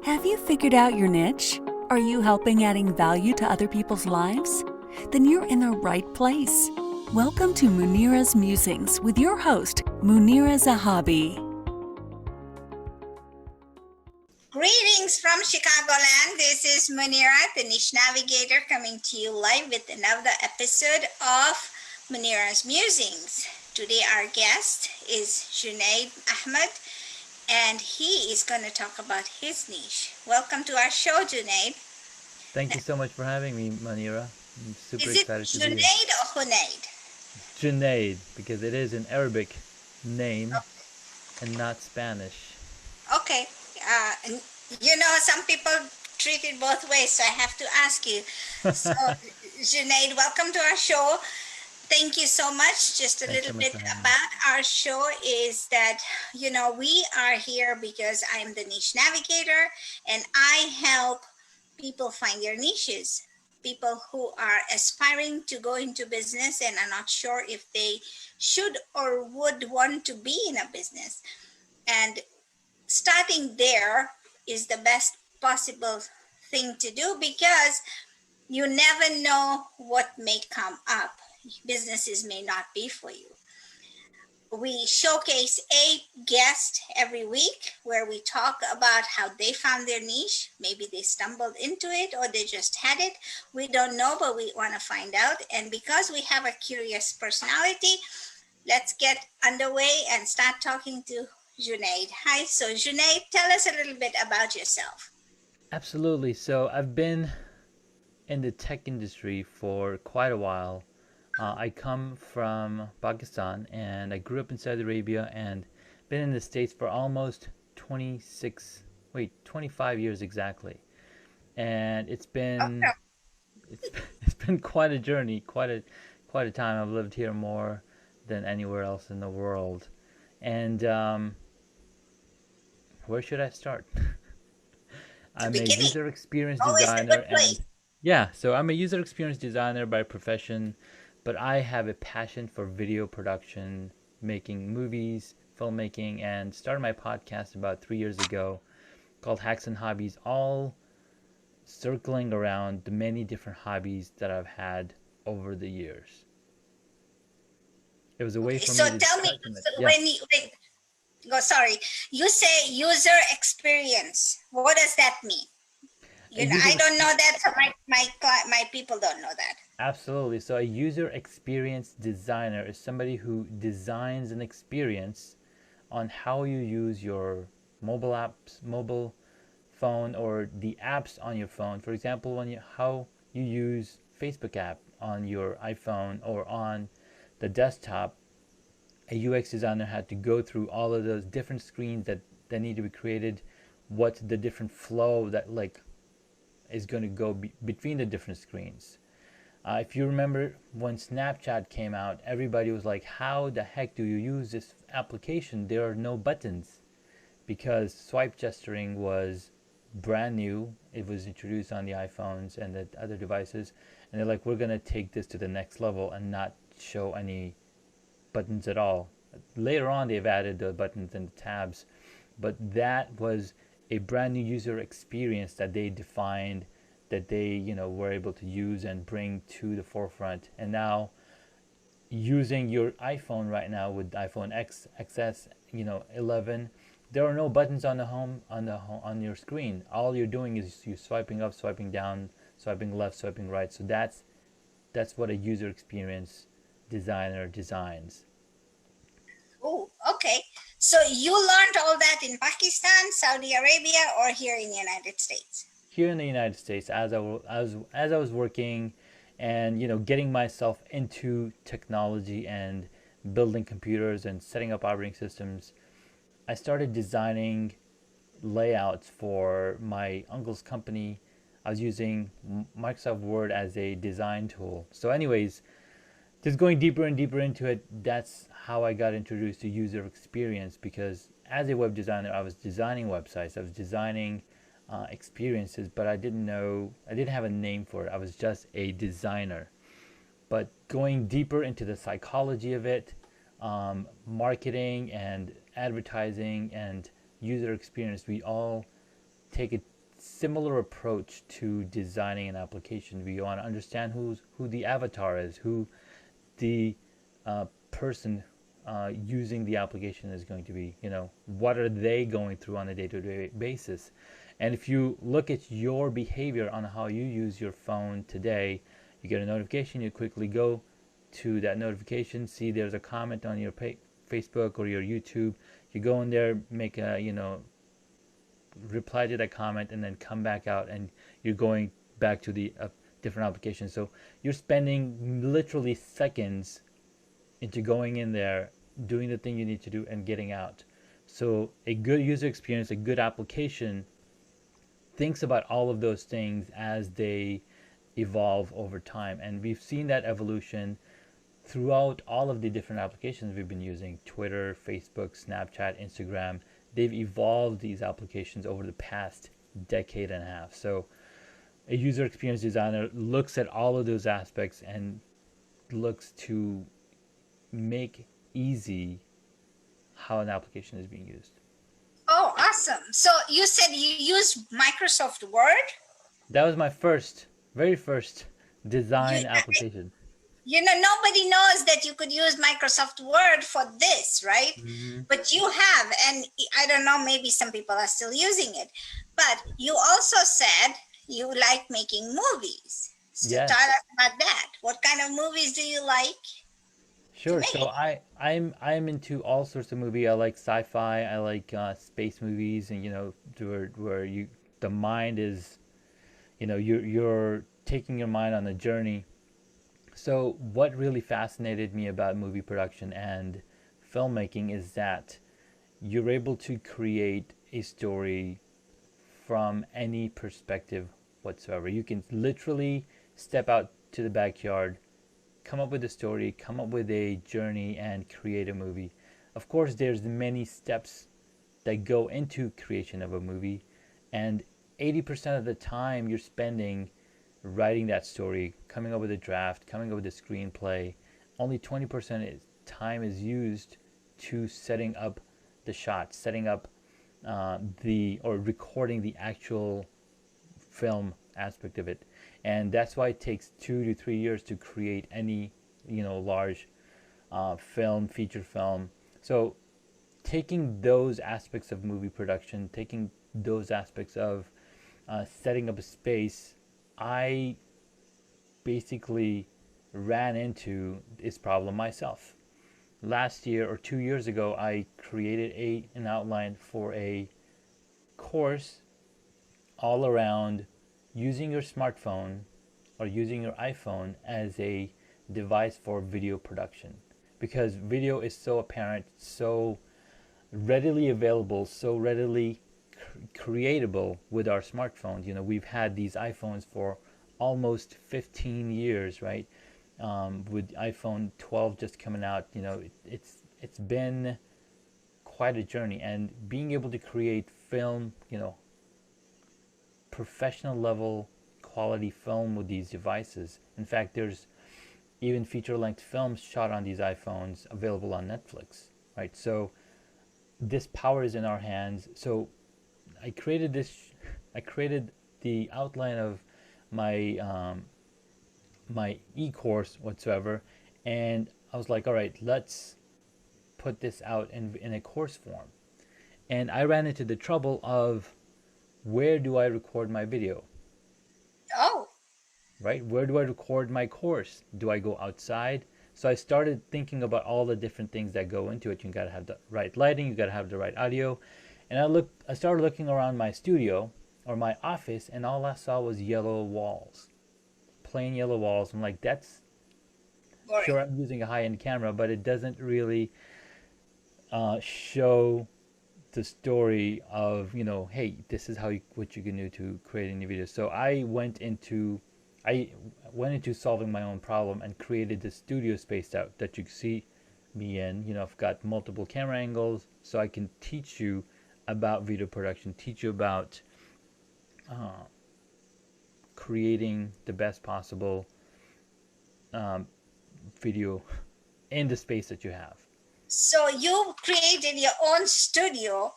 Have you figured out your niche? Are you helping adding value to other people's lives? Then you're in the right place. Welcome to Munira's Musings with your host, Munira Zahabi. Greetings from Chicagoland. This is Munira, the Niche Navigator, coming to you live with another episode of Munira's Musings. Today our guest is Junaid Ahmed, and he is going to talk about his niche. Welcome to our show, Junaid. Thank you so much for having me, Munira. I'm super Is it excited to be here. Junaid or Junaid? Junaid, because it is an Arabic name and not Spanish. Okay. Some people treat it both ways, so I have to ask you. So, Junaid, welcome to our show. Thank you so much. Just a Thanks little so much bit for having me. about our show is that, we are here because I'm the niche navigator and I help people find their niches. People who are aspiring to go into business and are not sure if they should or would want to be in a business. And starting there is the best possible thing to do because you never know what may come up. Businesses may not be for you. We showcase a guest every week where we talk about how they found their niche. Maybe they stumbled into it or they just had it. We don't know, but we want to find out. And because we have a curious personality, let's get underway and start talking to Junaid. Hi, so Junaid, tell us a little bit about yourself. Absolutely. So I've been in the tech industry for quite a while. I come from Pakistan and I grew up in Saudi Arabia and been in the States for almost 25 years exactly. And it's been it's been quite a journey, quite a time. I've lived here more than anywhere else in the world. And where should I start? I'm a Beginning. user experience Always a designer good place. so I'm a user experience designer by profession, but I have a passion for video production, making movies, filmmaking, and started my podcast about 3 years ago called Hacks and Hobbies, all circling around the many different hobbies that I've had over the years. It was a way for So me to tell me, document. so Yeah. sorry, you say user experience. What does that mean? A user I don't know that. So my people don't know that. Absolutely. So a user experience designer is somebody who designs an experience on how you use your mobile apps, mobile phone, or the apps on your phone. For example, how you use Facebook app on your iPhone or on the desktop. A UX designer had to go through all of those different screens that need to be created, what the different flow that is going to go between the different screens. If you remember when Snapchat came out, everybody was like, how the heck do you use this application? There are no buttons, because swipe gesturing was brand new. It was introduced on the iPhones and the other devices. And they're like, we're going to take this to the next level and not show any buttons at all. Later on, they've added the buttons and the tabs. But that was a brand new user experience that they defined, that they were able to use and bring to the forefront. And now using your iPhone right now with iPhone XS 11, there are no buttons on on your screen. All you're doing is you swiping up, swiping down, swiping left, swiping right. So that's what a user experience designer designs. Oh, okay. So you learned all that in Pakistan, Saudi Arabia, or here in the United States? Here in the United States, as I was working and getting myself into technology and building computers and setting up operating systems, I started designing layouts for my uncle's company. I was using Microsoft Word as a design tool. So anyways, just going deeper and deeper into it, that's how I got introduced to user experience, because as a web designer, I was designing websites, I was designing experiences, but I didn't have a name for it. I was just a designer. But going deeper into the psychology of it, marketing and advertising and user experience, we all take it similar approach to designing an application. We want to understand who the avatar is, who the person using the application is going to be. What are they going through on a day-to-day basis? And if you look at your behavior on how you use your phone today, you get a notification, you quickly go to that notification, see there's a comment on your Facebook or your YouTube, you go in there, make a reply to that comment, and then come back out, and you're going back to the different application. So you're spending literally seconds into going in there, doing the thing you need to do, and getting out. So a good user experience, a good application thinks about all of those things as they evolve over time. And we've seen that evolution throughout all of the different applications we've been using: Twitter, Facebook, Snapchat, Instagram. They've evolved these applications over the past decade and a half. So a user experience designer looks at all of those aspects and looks to make easy how an application is being used. Oh, awesome. So you said you use Microsoft Word? That was my very first design application. Nobody knows that you could use Microsoft Word for this, right? Mm-hmm. But you have, and I don't know, maybe some people are still using it. But you also said you like making movies. So Yes. tell us about that. What kind of movies do you like? Sure. So I'm into all sorts of movie. I like sci-fi. I like space movies, and where the mind is, you're taking your mind on a journey. So what really fascinated me about movie production and filmmaking is that you're able to create a story from any perspective whatsoever. You can literally step out to the backyard, come up with a story, come up with a journey, and create a movie. Of course, there's many steps that go into creation of a movie, and 80% of the time you're spending writing that story, coming up with a draft, coming up with a screenplay. Only 20% time is used to setting up the shots, setting up or recording the actual film aspect of it. And that's why it takes 2 to 3 years to create any large film, feature film. So taking those aspects of movie production, taking those aspects of setting up a space, I basically ran into this problem myself. Last year or 2 years ago, I created an outline for a course all around using your smartphone or using your iPhone as a device for video production, because video is so apparent, so readily available, so readily creatable with our smartphones. We've had these iPhones for almost 15 years, right? With iPhone 12 just coming out, it's been quite a journey. And being able to create film, professional level quality film with these devices. In fact, there's even feature-length films shot on these iPhones available on Netflix, right? So this power is in our hands. So I created the outline of my my e-course whatsoever, and I was like, all right, let's put this out in a course form. And I ran into the trouble of, where do I record my video? Oh. Right? Where do I record my course? Do I go outside? So I started thinking about all the different things that go into it. You got to have the right lighting, you got to have the right audio. And I started looking around my studio or my office, and all I saw was yellow walls. Plain yellow walls. I'm like, that's Boring. Sure, I'm using a high-end camera, but it doesn't really show the story of, hey, this is what you can do to create a new video. So I went into solving my own problem and created this studio space out that you can see me in. I've got multiple camera angles, so I can teach you about video production, teach you about creating the best possible video in the space that you have. So you created your own studio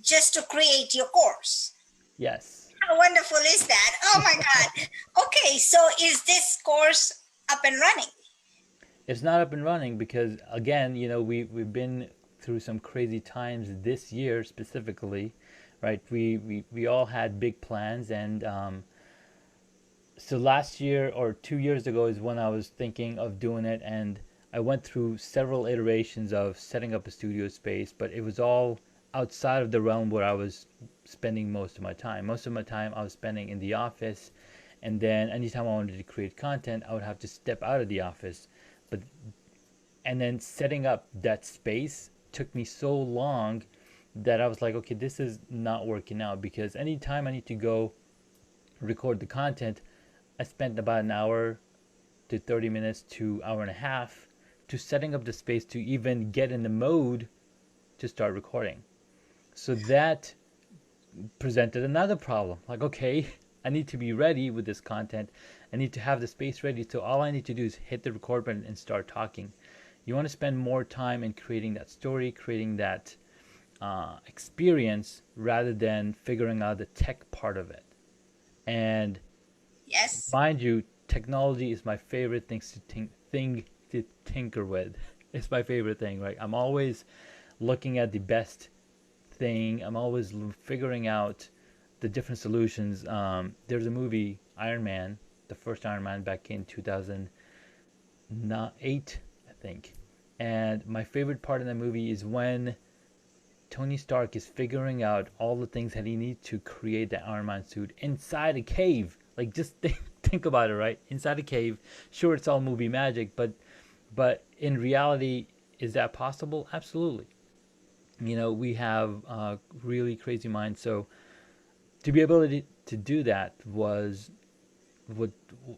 just to create your course. Yes. How wonderful is that? Oh my God. Okay, so is this course up and running? It's not up and running because, again, we've been through some crazy times this year specifically, right? We all had big plans, and so last year or 2 years ago is when I was thinking of doing it, and I went through several iterations of setting up a studio space, but it was all outside of the realm where I was spending most of my time. Most of my time I was spending in the office, and then anytime I wanted to create content, I would have to step out of the office. But and then setting up that space took me so long that I was like, okay, this is not working out, because anytime I need to go record the content, I spent about an hour to 30 minutes to hour and a half to setting up the space to even get in the mode to start recording. So that presented another problem. Like, okay, I need to be ready with this content. I need to have the space ready. So all I need to do is hit the record button and start talking. You want to spend more time in creating that story, creating that experience, rather than figuring out the tech part of it. And Yes. mind you, technology is my favorite thing to tinker with. It's my favorite thing, right? I'm always looking at the best thing. I'm always figuring out the different solutions. There's a movie, Iron Man, the first Iron Man back in 2008, I think. And my favorite part in the movie is when Tony Stark is figuring out all the things that he needs to create the Iron Man suit inside a cave. Like, just think about it, right? Inside a cave. Sure, it's all movie magic, but in reality, is that possible? Absolutely. We have really crazy minds. So to be able to do that what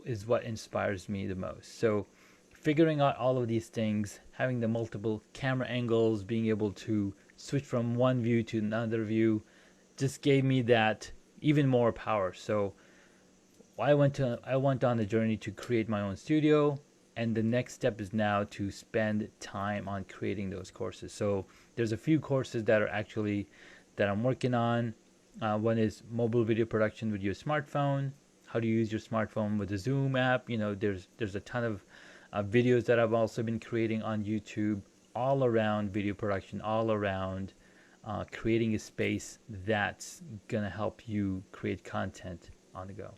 is what inspires me the most. So figuring out all of these things, having the multiple camera angles, being able to switch from one view to another view, just gave me that even more power. So I went on the journey to create my own studio, and the next step is now to spend time on creating those courses. So there's a few courses that I'm working on. One is mobile video production with your smartphone, how to use your smartphone with the Zoom app. There's a ton of videos that I've also been creating on YouTube, all around video production, all around creating a space that's gonna help you create content on the go.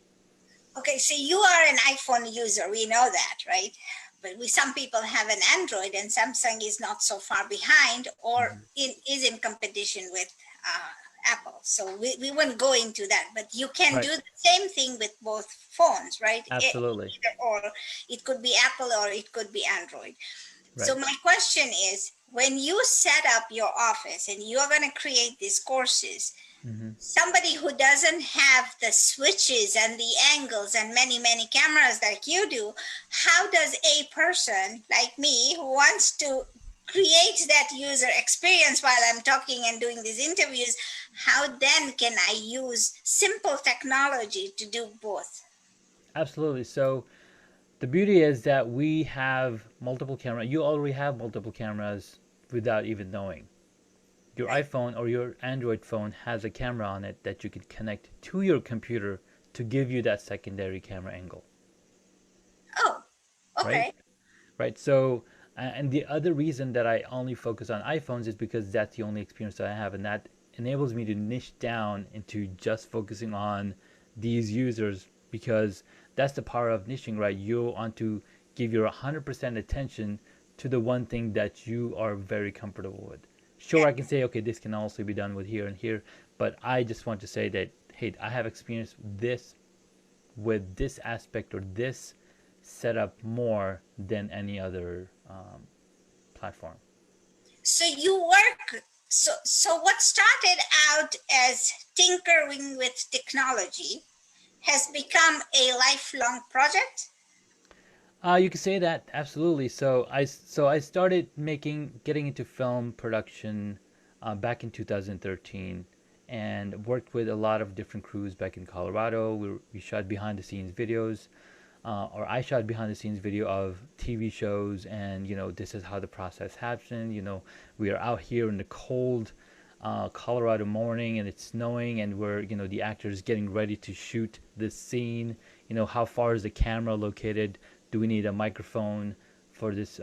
Okay, so you are an iPhone user. We know that, right? But some people have an Android, and Samsung is not so far behind, or is in competition with Apple. So we won't go into that. But you can Right. do the same thing with both phones, right? Absolutely. Either or, it could be Apple or it could be Android. So Right. my question is, when you set up your office and you are going to create these courses, somebody who doesn't have the switches and the angles and many cameras like you do, how does a person like me who wants to create that user experience while I'm talking and doing these interviews, how then can I use simple technology to do both? Absolutely. So the beauty is that we have multiple cameras. You already have multiple cameras without even knowing. Your Right. iPhone or your Android phone has a camera on it that you can connect to your computer to give you that secondary camera angle, Oh, right? okay. Right. So, and the other reason that I only focus on iPhones is because that's the only experience that I have, and that enables me to niche down into just focusing on these users, because that's the power of niching, right? You want to give your 100% attention to the one thing that you are very comfortable with. Sure, Yeah. I can say, okay, this can also be done with here and here, but I just want to say that, hey, I have experienced this with this aspect or this setup more than any other platform. So you work, so what started out as tinkering with technology has become a lifelong project? You could say that, absolutely. So I started getting into film production back in 2013, and worked with a lot of different crews back in Colorado. We shot behind the scenes videos, or I shot behind the scenes video of TV shows, and this is how the process happened. We are out here in the cold, Colorado morning and it's snowing and we're, the actor is getting ready to shoot this scene. How far is the camera located? Do we need a microphone for this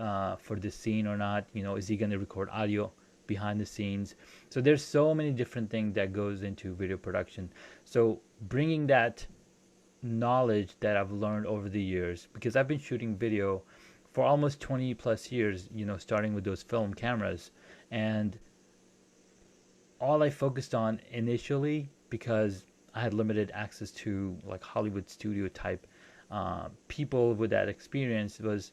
scene or not? Is he going to record audio behind the scenes? So there's so many different things that goes into video production. So bringing that knowledge that I've learned over the years, because I've been shooting video for almost 20 plus years, starting with those film cameras, and all I focused on initially, because I had limited access to like Hollywood studio type people with that experience, was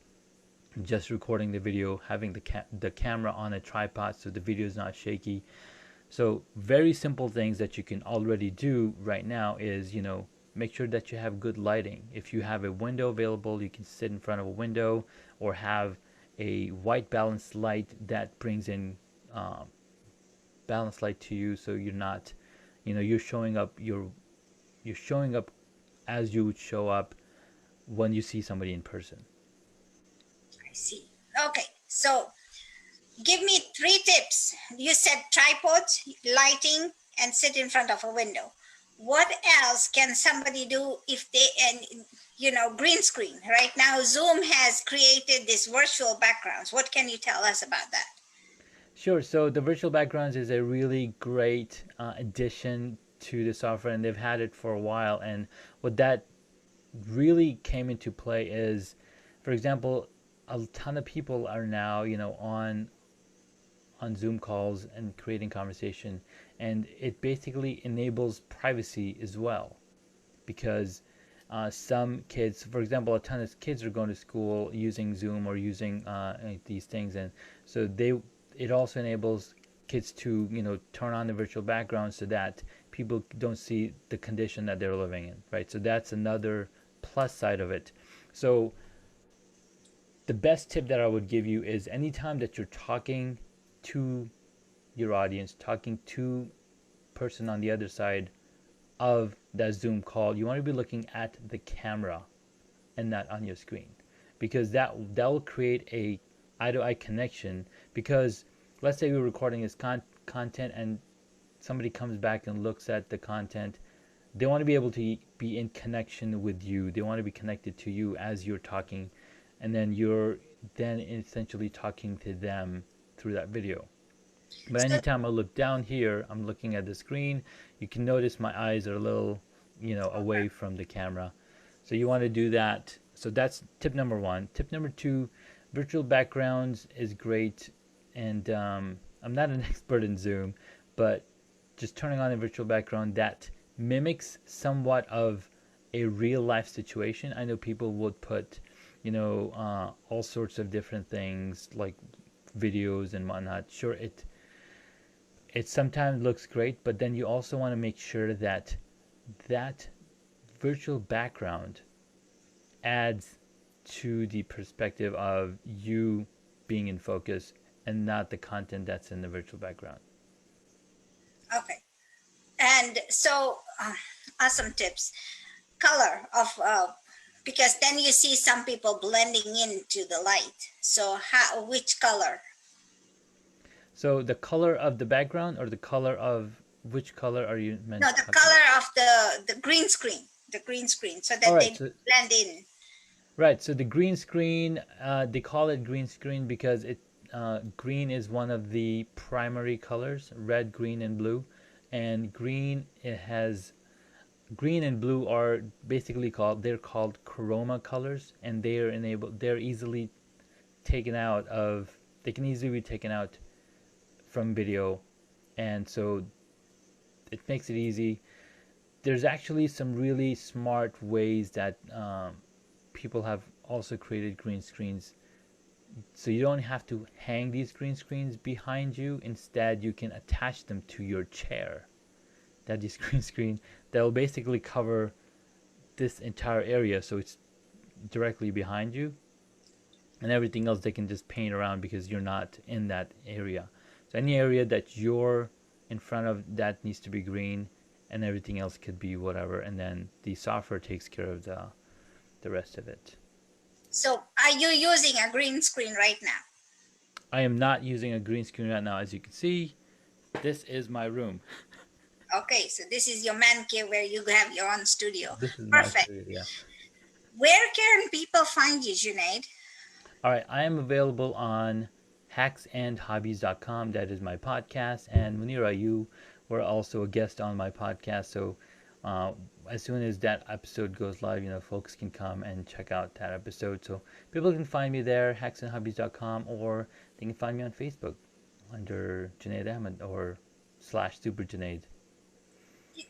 just recording the video, having the camera on a tripod so the video is not shaky. So very simple things that you can already do right now is, make sure that you have good lighting. If you have a window available, you can sit in front of a window or have a white balanced light that brings in balanced light to you, so you're not, you're showing up as you would show up when you see somebody in person. I see. Okay, so give me 3 tips. You said tripods, lighting, and sit in front of a window. What else can somebody do if they, and green screen? Right now, Zoom has created these virtual backgrounds. What can you tell us about that? Sure. So the virtual backgrounds is a really great addition to the software, and they've had it for a while. And what that really came into play is, for example, a ton of people are now, on Zoom calls and creating conversation, and it basically enables privacy as well, because some kids, for example, a ton of kids are going to school using Zoom or using these things, and so it also enables kids to turn on the virtual background so that people don't see the condition that they're living in, right? So that's another plus side of it. So the best tip that I would give you is anytime that you're talking to your audience, talking to person on the other side of that Zoom call, you want to be looking at the camera and not on your screen, because that will create a eye-to-eye connection. Because let's say we're recording this content and somebody comes back and looks at the content, they want to be able to be in connection with you. They want to be connected to you as you're talking, and then you're then essentially talking to them through that video. But anytime I look down here, I'm looking at the screen. You can notice my eyes are a little, away from the camera. So you want to do that. So that's tip number 1. Tip number 2, virtual backgrounds is great. And I'm not an expert in Zoom, but just turning on a virtual background that mimics somewhat of a real life situation. I know people would put, all sorts of different things like videos and whatnot. Sure, it sometimes looks great, but then you also want to make sure that that virtual background adds to the perspective of you being in focus and not the content that's in the virtual background. Okay. And so, awesome tips. Color of, because then you see some people blending into the light. So which color? So the color of the background, or the color of which color are you meant? No, the color of the green screen. The green screen, so that they blend in. Right. So the green screen, they call it green screen because green is one of the primary colors: red, green, and blue. And green and blue are basically they're called chroma colors, and they're easily taken out of. They can easily be taken out from video, and so it makes it easy. There's actually some really smart ways that people have also created green screens, so you don't have to hang these green screens behind you. Instead, you can attach them to your chair. That is green screen that will basically cover this entire area, so it's directly behind you, and everything else they can just paint around because you're not in that area. So any area that you're in front of, that needs to be green, and everything else could be whatever, and then the software takes care of the rest of it. So are you using a green screen right now? I am not using a green screen right now. As you can see, This is my room. Okay, so this is your man cave where you have your own studio. This is my Perfect. studio, yeah. Where can people find you, Junaid? All right, I am available on hacksandhobbies.com. That is my podcast. And Munira, you were also a guest on my podcast. So as soon as that episode goes live, folks can come and check out that episode. So people can find me there, hacksandhobbies.com, or they can find me on Facebook under Junaid Ahmed or /Super Junaid.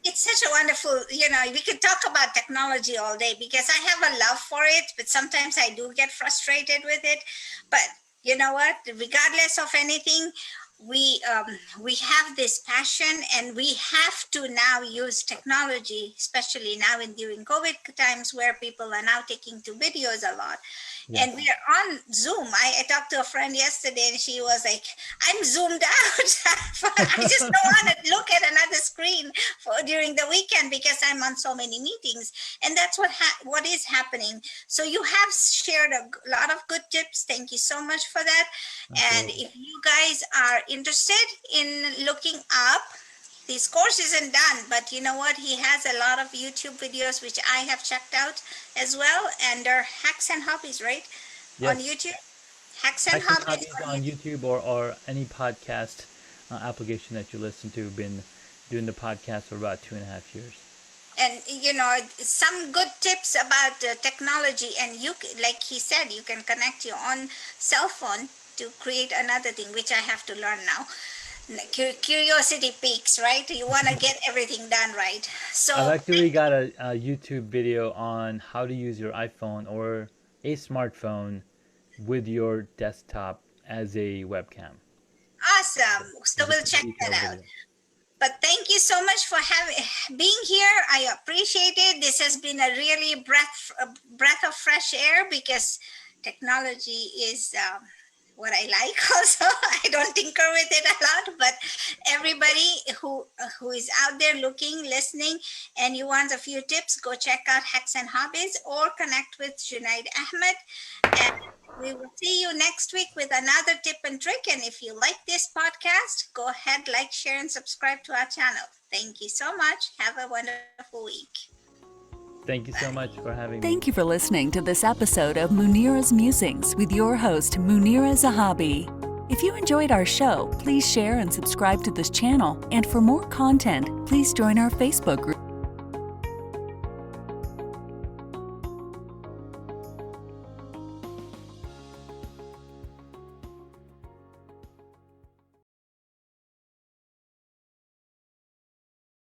It's such a wonderful, we could talk about technology all day because I have a love for it, but sometimes I do get frustrated with it. But you know what? Regardless of anything, we have this passion, and we have to now use technology, especially now during COVID times where people are now taking to videos a lot. Yes. And we are on Zoom. I talked to a friend yesterday, and she was like, I'm zoomed out. I just don't want to look at another screen during the weekend because I'm on so many meetings. And that's what is happening. So you have shared a lot of good tips. Thank you so much for that. And if you guys are interested in looking up, this course isn't done, but you know what? He has a lot of YouTube videos, which I have checked out as well. And they're Hacks and Hobbies, right? Yes. On YouTube. Hacks and Hobbies on YouTube or any podcast application that you listen to. Been doing the podcast for about 2.5 years. And some good tips about technology, and you, like he said, you can connect your own cell phone to create another thing, which I have to learn now. Curiosity peaks, right? You want to get everything done right. So I've actually got a YouTube video on how to use your iPhone or a smartphone with your desktop as a webcam. Awesome. So we'll check that out. But thank you so much for being here. I appreciate it. This has been a really breath of fresh air because technology is what I like also. I don't tinker with it a lot, but everybody who is out there looking, listening, and you want a few tips, go check out Hacks and Hobbies or connect with Junaid Ahmed. And we will see you next week with another tip and trick. And if you like this podcast, go ahead, like, share, and subscribe to our channel. Thank you so much. Have a wonderful week. Thank you so much for having me. Thank you for listening to this episode of Munira's Musings with your host, Munira Zahabi. If you enjoyed our show, please share and subscribe to this channel. And for more content, please join our Facebook group.